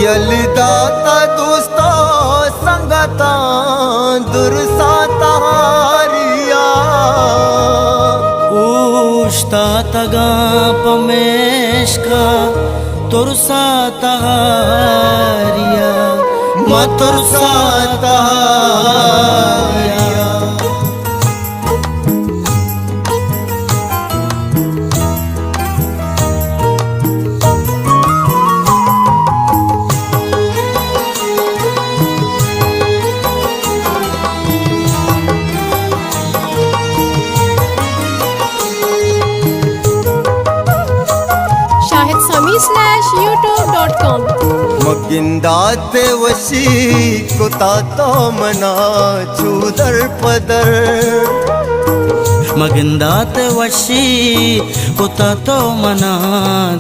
यलिदाता दोस्तो संगता दुर्साता हारिया उष्टा तगा पमेशका तुरसाता हारिया मतुरसाता हारिया shahidsameer.youtube.com मगिंदाते वशी कुतातो मना चूदर पदर मगिंदात वशी कुतातो मना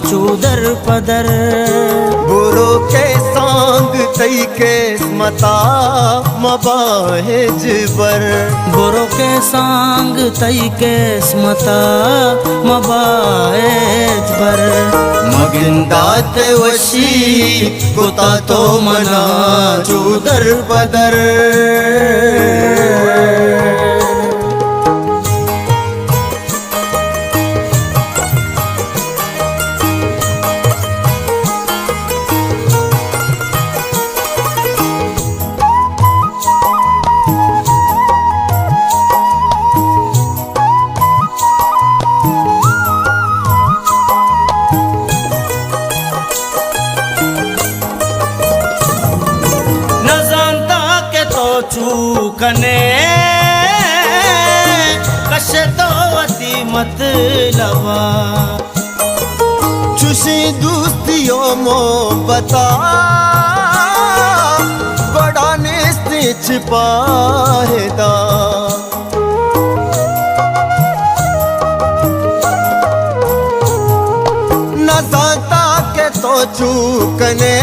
चूदर पदर बुरो के सांग तई के स्मता मबाहेज बर बुरो के सांग तई के स्मता मबाएज बर मगिंदात वशी कुतातो मना चूदर पदर चूकने कशे तो अति मतलबा चुशी दोस्तियों मोहब्बता बड़ा नेस्ते छिपाहेदा न जानता के तो चूकने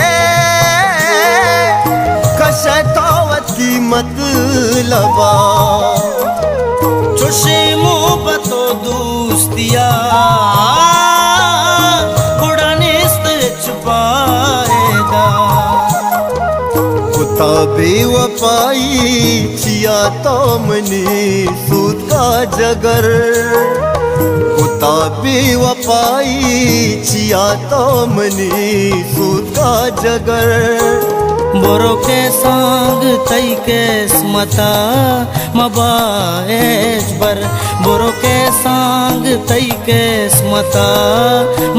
शैतावत की मतलबा चुशी मोहब्बतो दोस्तिया उड़ाने से छुपाएगा कुता बेवफाई चिया तो मनी सूद का जगर कुता बेवफाई चिया तो मनी सूद का जगर बोरो के सांग तई के स्मता मबाएज बर बोरो के सांग तई के स्मता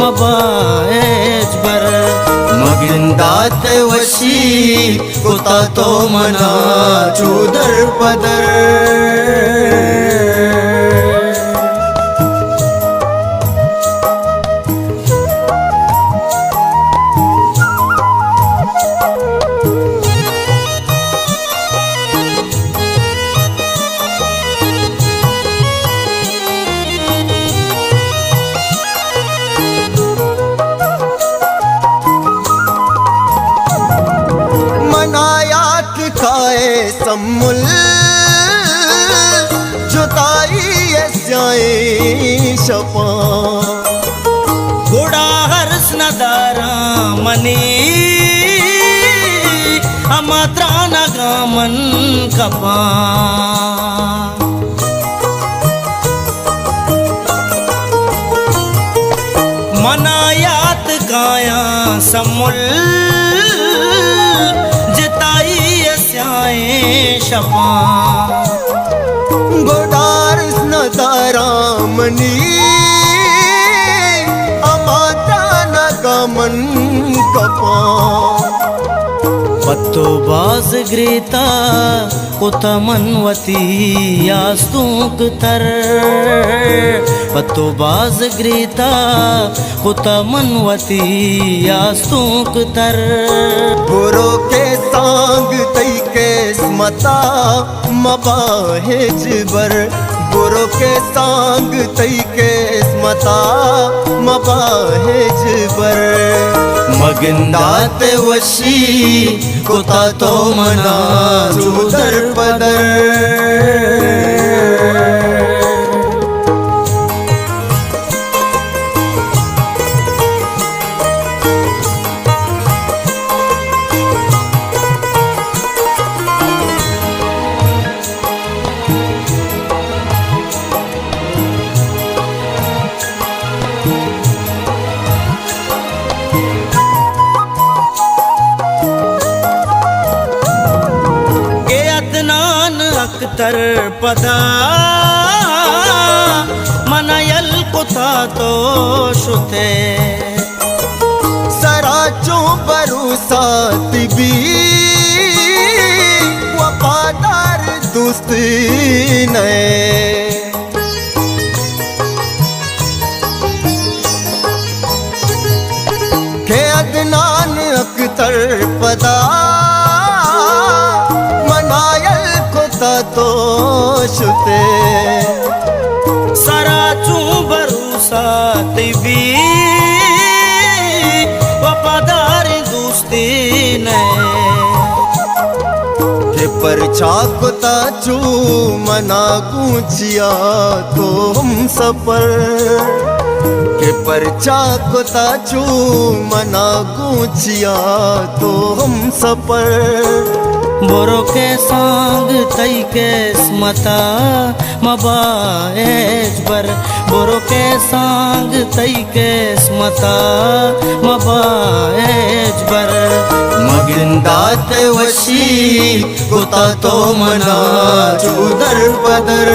मबाएज बर मगिंदात वशी कुता तो मना चूदर पदर सम्मुल जुताई स्याए शपा घोड़ा हर्ष नदारा मनी अमात्रा नगामन कपा मनायात काया सम्मुल शपा गोडार नदारा मनी अमाता नगमन कपा पत्तो बाज ग्रेता कुतमनवती यास्तूक तर पत्तो बाज ग्रेता कुतमनवती यास्तूक तर बुरो के सांग तई के स्मता मबाहेज बर बुरो के सांग तई के स्मता मबाहेज बर मगिंदात वशी कुता तो मना चूदर पदर अख्तर पदा मनयल कुता तो शुते सराचो बरूसात भी वफादार दोस्ती ने के अदनान अख्तर पदा मनायल कुता तो शुते सराचू भरोसा भी वफादार दोस्ती ने के परछा कुता चू मना कूचिया तो हम सफर के परचा कुता चू मना कूचिया तो हम सफर बोरो के सांग तई के स्मता मबाएज बर बोरो के सांग तई के स्मता मबाएज बर मगिंदा ते वशी कुता तो मना चूदर बदर